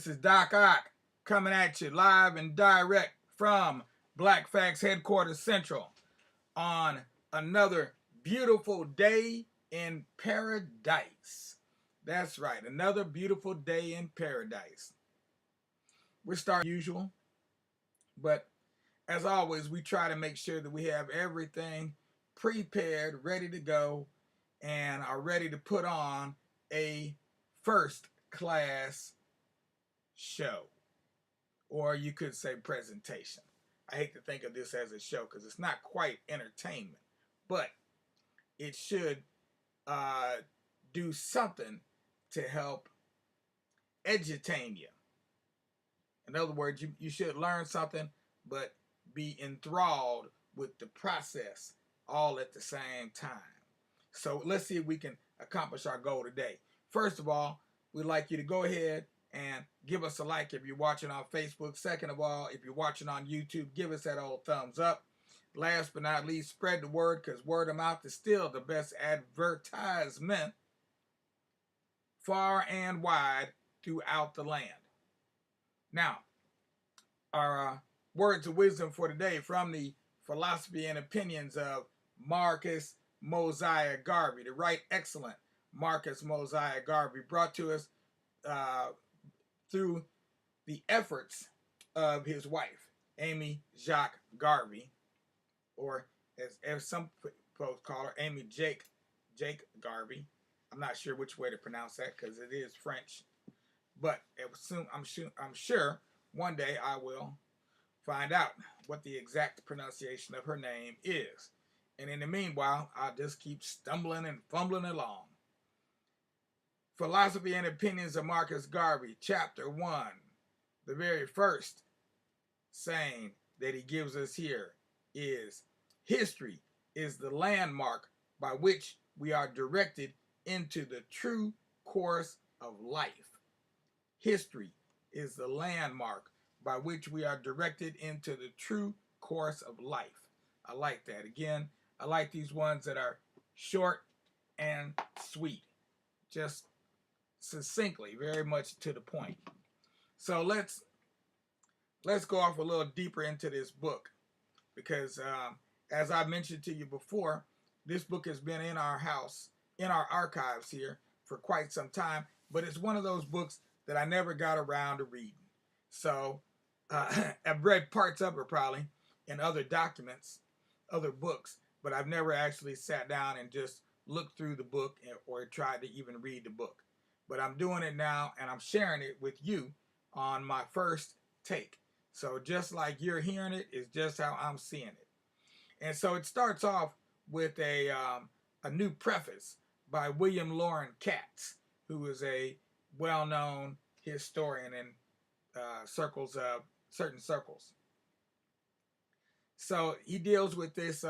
This is Doc Ock coming at you live and direct from Black Facts Headquarters Central on another beautiful day in paradise. That's right, another beautiful day in paradise. We're starting as usual, but as always, we try to make sure that we have everything prepared, ready to go, and are ready to put on a first class show, or you could say presentation. I hate to think of this as a show because it's not quite entertainment, but it should do something to help edutain you. In other words, you should learn something, but be enthralled with the process all at the same time. So let's see if we can accomplish our goal today. First of all, we'd like you to go ahead and give us a like if you're watching on Facebook. Second of all, if you're watching on YouTube, give us that old thumbs up. Last but not least, spread the word, because word of mouth is still the best advertisement far and wide throughout the land. Now, our words of wisdom for today from the philosophy and opinions of Marcus Mosiah Garvey, the right excellent Marcus Mosiah Garvey, brought to us through the efforts of his wife, Amy Jacques Garvey, or as some folks call her, Amy Jake Garvey. I'm not sure which way to pronounce that because it is French, but I'm sure one day I will find out what the exact pronunciation of her name is. And in the meanwhile, I'll just keep stumbling and fumbling along. Philosophy and Opinions of Marcus Garvey, Chapter 1. The very first saying that he gives us here is, history is the landmark by which we are directed into the true course of life. History is the landmark by which we are directed into the true course of life. I like that. Again, I like these ones that are short and sweet. Just succinctly, very much to the point. So let's go off a little deeper into this book, because as I mentioned to you before, this book has been in our house, in our archives here for quite some time, but it's one of those books that I never got around to reading. So I've read parts of it probably in other documents, other books, but I've never actually sat down and just looked through the book or tried to even read the book. But I'm doing it now, and I'm sharing it with you on my first take. So just like you're hearing it, is just how I'm seeing it. And so it starts off with a new preface by William Loren Katz, who is a well-known historian in certain circles. So he deals with this,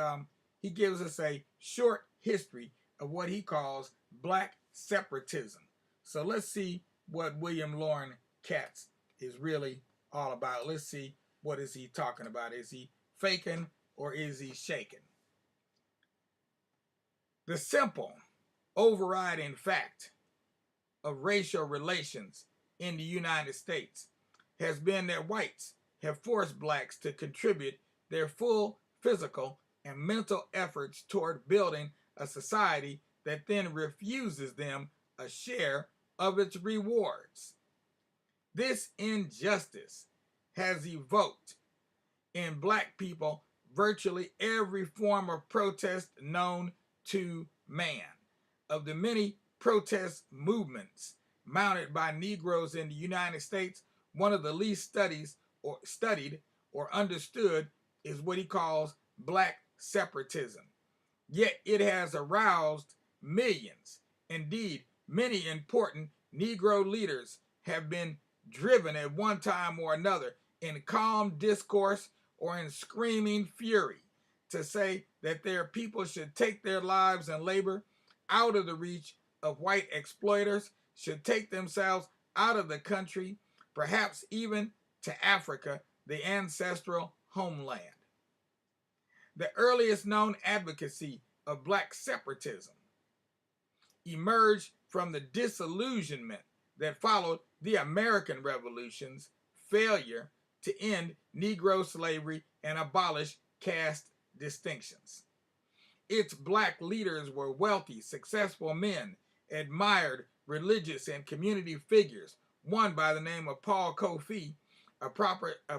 he gives us a short history of what he calls black separatism. So let's see what William Loren Katz is really all about. Let's see, what is he talking about? Is he faking or is he shaking? The simple overriding fact of racial relations in the United States has been that whites have forced blacks to contribute their full physical and mental efforts toward building a society that then refuses them a share of its rewards. This injustice has evoked in black people virtually every form of protest known to man. Of the many protest movements mounted by Negroes in the United States, one of the least studied or understood is what he calls black separatism. Yet it has aroused millions. Indeed, many important Negro leaders have been driven at one time or another in calm discourse or in screaming fury to say that their people should take their lives and labor out of the reach of white exploiters, should take themselves out of the country, perhaps even to Africa, the ancestral homeland. The earliest known advocacy of black separatism emerged from the disillusionment that followed the American Revolution's failure to end Negro slavery and abolish caste distinctions. Its black leaders were wealthy, successful men, admired religious and community figures. One by the name of Paul Kofi, a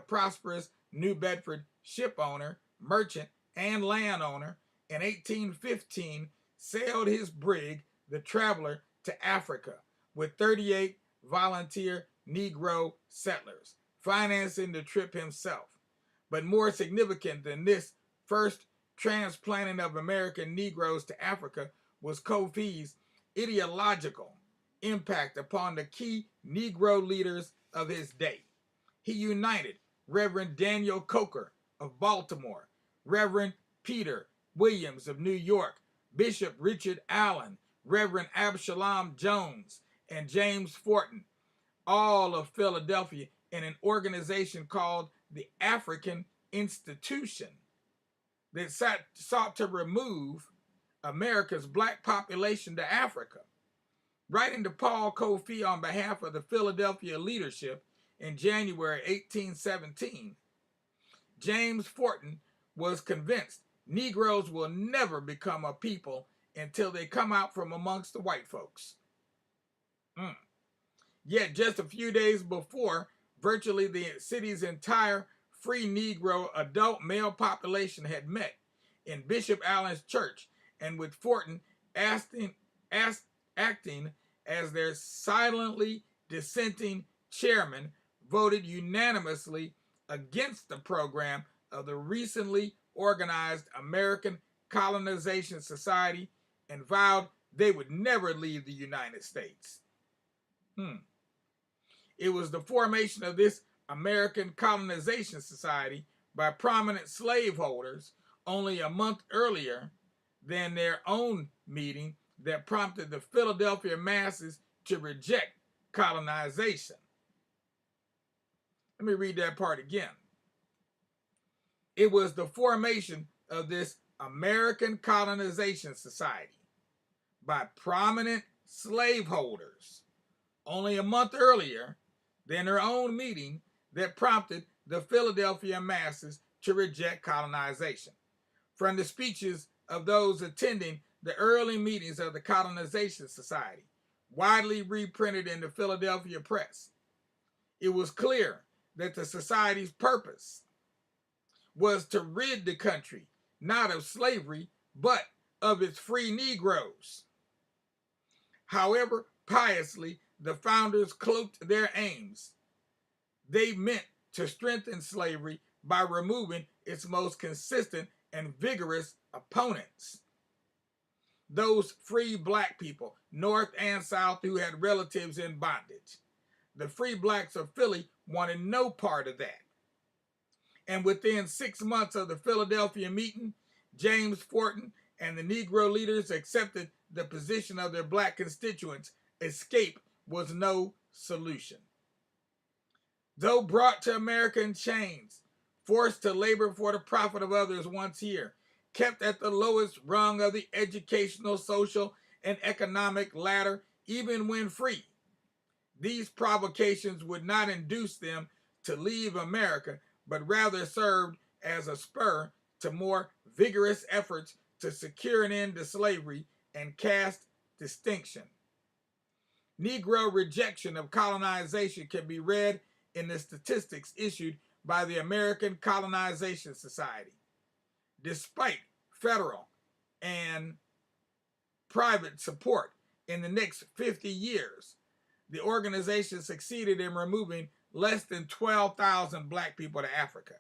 prosperous New Bedford ship owner, merchant, and landowner, in 1815 sailed his brig, the Traveler, to Africa with 38 volunteer Negro settlers, financing the trip himself. But more significant than this first transplanting of American Negroes to Africa was Kofi's ideological impact upon the key Negro leaders of his day. He united Reverend Daniel Coker of Baltimore, Reverend Peter Williams of New York, Bishop Richard Allen, Reverend Absalom Jones, and James Forten, all of Philadelphia, in an organization called the African Institution that sought to remove America's black population to Africa. Writing to Paul Kofi on behalf of the Philadelphia leadership in January 1817, James Forten was convinced Negroes will never become a people until they come out from amongst the white folks. Yet just a few days before, virtually the city's entire free Negro adult male population had met in Bishop Allen's church, and with Forten acting as their silently dissenting chairman, voted unanimously against the program of the recently organized American Colonization Society and vowed they would never leave the United States. It was the formation of this American Colonization Society by prominent slaveholders only a month earlier than their own meeting that prompted the Philadelphia masses to reject colonization. Let me read that part again. It was the formation of this American Colonization Society by prominent slaveholders only a month earlier than their own meeting that prompted the Philadelphia masses to reject colonization. From the speeches of those attending the early meetings of the Colonization Society, widely reprinted in the Philadelphia press, it was clear that the society's purpose was to rid the country not of slavery, but of its free Negroes. However piously the founders cloaked their aims, they meant to strengthen slavery by removing its most consistent and vigorous opponents. Those free black people, North and South, who had relatives in bondage. The free blacks of Philly wanted no part of that. And within 6 months of the Philadelphia meeting, James Forten and the Negro leaders accepted the position of their black constituents. Escape was no solution. Though brought to America in chains, forced to labor for the profit of others once here, kept at the lowest rung of the educational, social, and economic ladder, even when free, these provocations would not induce them to leave America, but rather served as a spur to more vigorous efforts to secure an end to slavery and caste distinction. Negro rejection of colonization can be read in the statistics issued by the American Colonization Society. Despite federal and private support in the next 50 years, the organization succeeded in removing less than 12,000 black people to Africa.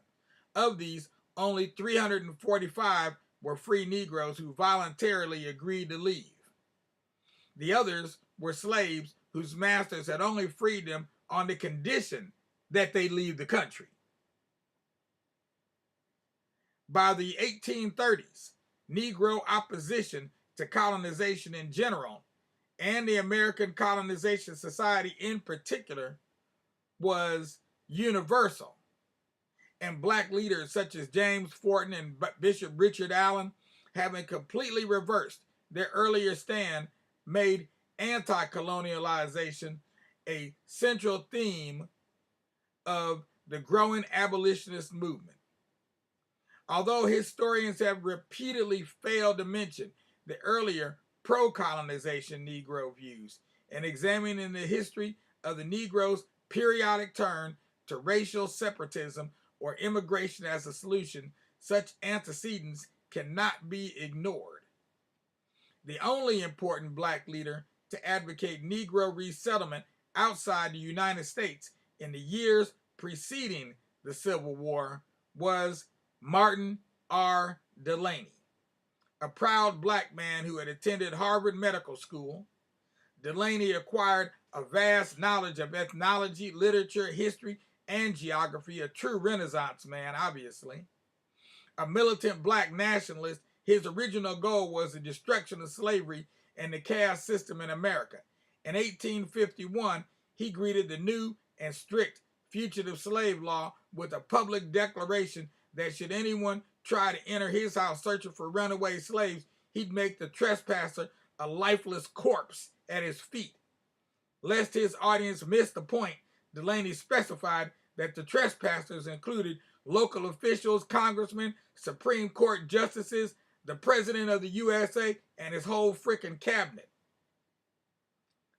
Of these, only 345 were free Negroes who voluntarily agreed to leave. The others were slaves whose masters had only freed them on the condition that they leave the country. By the 1830s, Negro opposition to colonization in general, and the American Colonization Society in particular, was universal. And black leaders such as James Forten and Bishop Richard Allen, having completely reversed their earlier stand, made anti-colonialization a central theme of the growing abolitionist movement. Although historians have repeatedly failed to mention the earlier pro-colonization Negro views and examining the history of the Negro's periodic turn to racial separatism or immigration as a solution, such antecedents cannot be ignored. The only important black leader to advocate Negro resettlement outside the United States in the years preceding the Civil War was Martin R. Delany, a proud black man who had attended Harvard Medical School. Delany acquired a vast knowledge of ethnology, literature, history, and geography, a true Renaissance man, obviously. A militant black nationalist, his original goal was the destruction of slavery and the caste system in America. In 1851, he greeted the new and strict fugitive slave law with a public declaration that should anyone try to enter his house searching for runaway slaves, he'd make the trespasser a lifeless corpse at his feet. Lest his audience miss the point, Delany specified that the trespassers included local officials, congressmen, Supreme Court justices, the President of the USA, and his whole frickin' cabinet.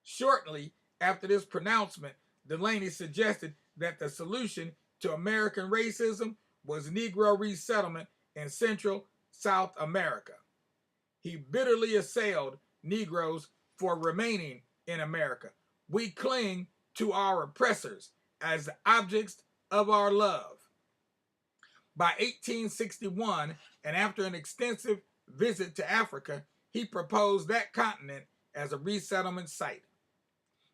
Shortly after this pronouncement, Delany suggested that the solution to American racism was Negro resettlement in Central South America. He bitterly assailed Negroes for remaining in America. We cling to our oppressors as the objects of our love. By 1861, and after an extensive visit to Africa, he proposed that continent as a resettlement site.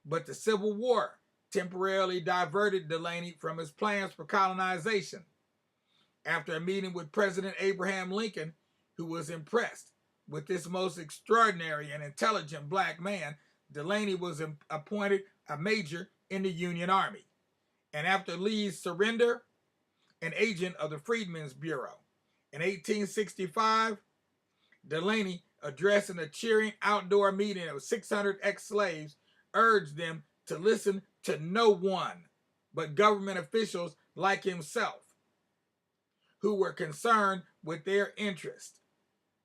But the Civil War temporarily diverted Delany from his plans for colonization. After a meeting with President Abraham Lincoln, who was impressed with this most extraordinary and intelligent black man, Delany was appointed a major in the Union Army, and after Lee's surrender, an agent of the Freedmen's Bureau. In 1865, Delany, addressing a cheering outdoor meeting of 600 ex-slaves, urged them to listen to no one but government officials like himself, who were concerned with their interest,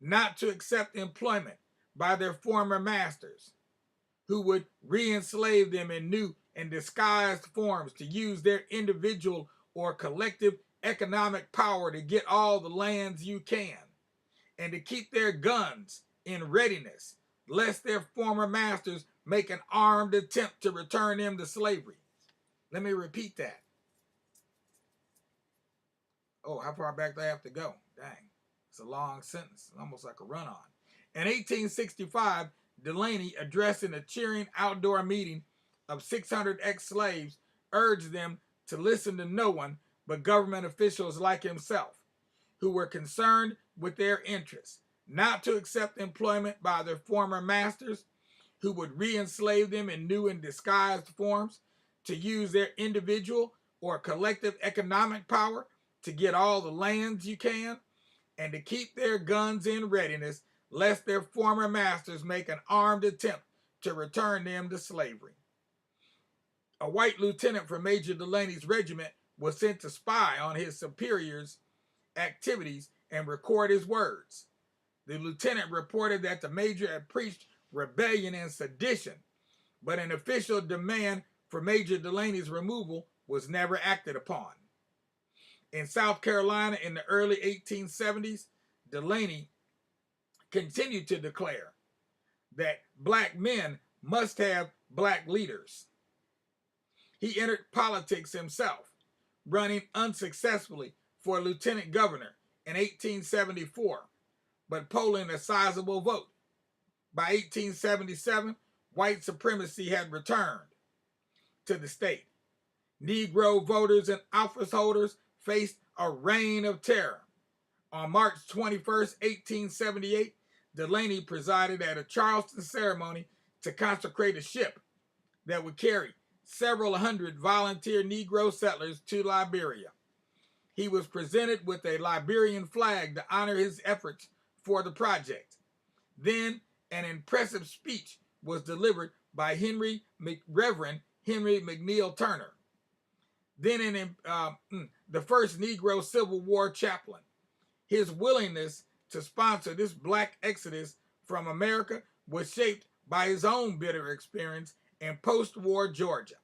not to accept employment by their former masters, who would re-enslave them in new and disguised forms, to use their individual or collective economic power to get all the lands you can, and to keep their guns in readiness, lest their former masters make an armed attempt to return them to slavery. Let me repeat that. Oh, how far back do I have to go? Dang, it's a long sentence, almost like a run-on. In 1865, Delany, addressing a cheering outdoor meeting of 600 ex-slaves, urged them to listen to no one but government officials like himself, who were concerned with their interests, not to accept employment by their former masters, who would re-enslave them in new and disguised forms, to use their individual or collective economic power to get all the lands you can, and to keep their guns in readiness, lest their former masters make an armed attempt to return them to slavery. A white lieutenant from Major Delany's regiment was sent to spy on his superiors' activities and record his words. The lieutenant reported that the major had preached rebellion and sedition, but an official demand for Major Delany's removal was never acted upon. In South Carolina in the early 1870s, Delany continued to declare that black men must have black leaders. He entered politics himself, running unsuccessfully for lieutenant governor in 1874, but polling a sizable vote. By 1877, white supremacy had returned to the state. Negro voters and office holders faced a reign of terror. On March 21st, 1878, Delany presided at a Charleston ceremony to consecrate a ship that would carry several hundred volunteer Negro settlers to Liberia. He was presented with a Liberian flag to honor his efforts for the project. Then an impressive speech was delivered by Reverend Henry McNeil Turner, then the first Negro Civil War chaplain. His willingness to sponsor this black exodus from America was shaped by his own bitter experience in post-war Georgia.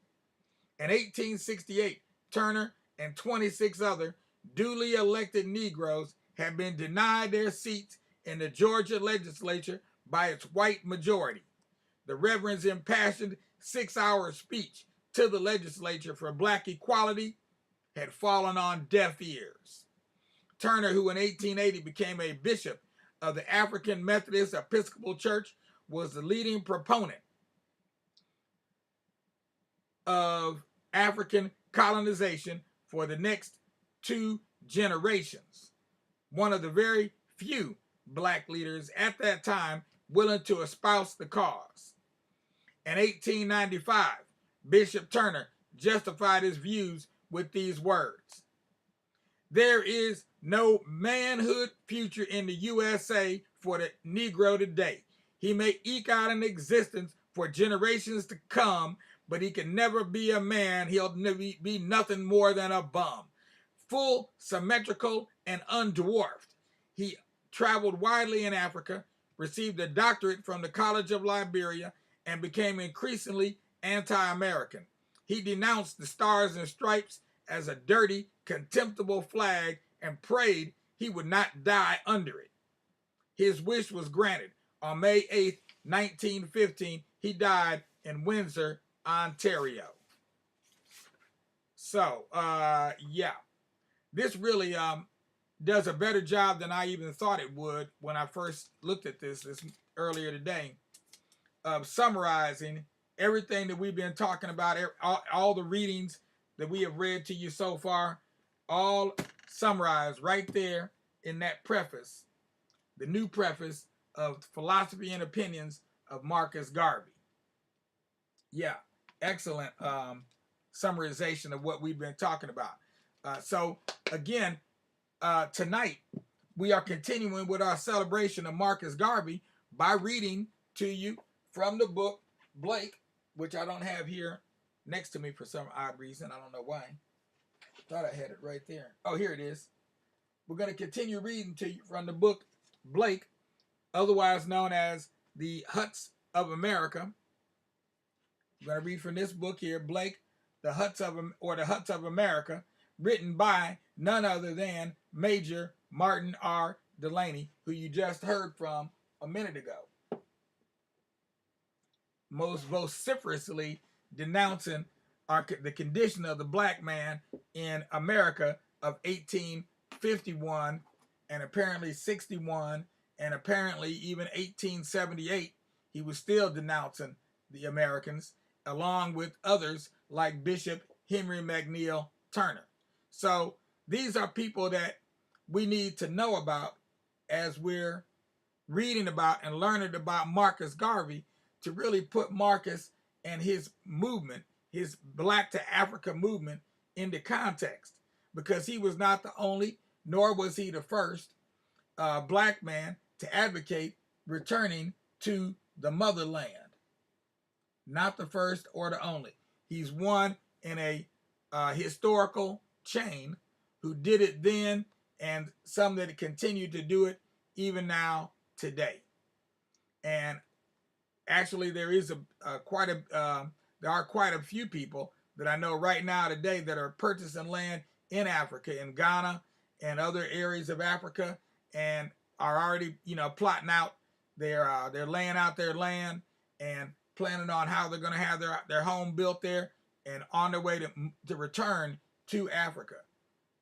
In 1868, Turner and 26 other duly elected Negroes had been denied their seats in the Georgia legislature by its white majority. The Reverend's impassioned 6-hour speech to the legislature for black equality had fallen on deaf ears. Turner, who in 1880 became a bishop of the African Methodist Episcopal Church, was the leading proponent of African colonization for the next 2 generations. One of the very few black leaders at that time willing to espouse the cause. In 1895, Bishop Turner justified his views with these words: "There is no manhood future in the USA for the Negro today. He may eke out an existence for generations to come, but he can never be a man. He'll never be nothing more than a bum. Full, symmetrical, and undwarfed. He traveled widely in Africa, received a doctorate from the College of Liberia, and became increasingly anti-American. He denounced the Stars and Stripes as a dirty, contemptible flag and prayed he would not die under it. His wish was granted. On May 8th, 1915, he died in Windsor, Ontario." So, yeah, this really does a better job than I even thought it would when I first looked at this earlier today, of summarizing everything that we've been talking about, all the readings that we have read to you so far, all summarized right there in that preface, the new preface of Philosophy and Opinions of Marcus Garvey. Yeah, excellent summarization of what we've been talking about. So again, tonight we are continuing with our celebration of Marcus Garvey by reading to you from the book Blake, which I don't have here next to me for some odd reason. I don't know why. Thought I had it right there. Oh, here it is. We're going to continue reading to you from the book Blake, otherwise known as The Huts of America. I'm going to read from this book here, Blake, The Huts of America, written by none other than Major Martin R. Delaney, who you just heard from a minute ago, most vociferously denouncing the condition of the black man in America of 1851 and apparently 61 and apparently even 1878. He was still denouncing the Americans, along with others like Bishop Henry McNeil Turner. So these are people that we need to know about as we're reading about and learning about Marcus Garvey, to really put Marcus and his movement, his Black to Africa movement, into context, because he was not the only, nor was he the first black man to advocate returning to the motherland. Not the first or the only. He's one in a historical chain who did it then, and some that continue to do it even now today. And actually, there are quite a few people that I know right now today that are purchasing land in Africa, in Ghana and other areas of Africa, and are already, plotting out they're laying out their land and planning on how they're going to have their home built there and on their way to return to Africa.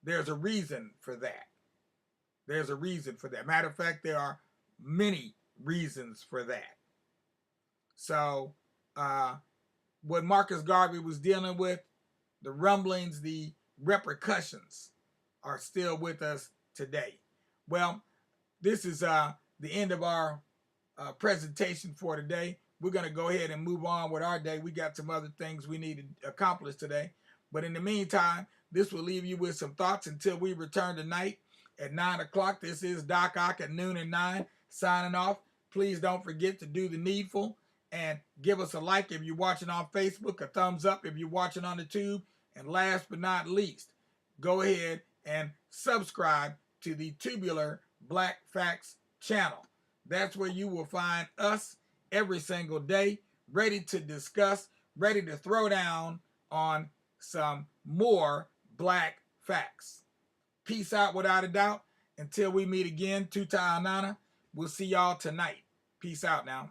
There's a reason for that. There's a reason for that. Matter of fact, there are many reasons for that. So what Marcus Garvey was dealing with, the rumblings, the repercussions are still with us today. Well, this is the end of our presentation for today. We're going to go ahead and move on with our day. We got some other things we need to accomplish today. But in the meantime, this will leave you with some thoughts until we return tonight at 9 o'clock. This is Doc Ock at noon and 9, signing off. Please don't forget to do the needful and give us a like if you're watching on Facebook, a thumbs up if you're watching on the tube, and last but not least, go ahead and subscribe to the Tubular Black Facts channel. That's where you will find us every single day, ready to discuss, ready to throw down on some more black facts. Peace out without a doubt. Until we meet again, Tuta Anana. We'll see y'all tonight. Peace out now.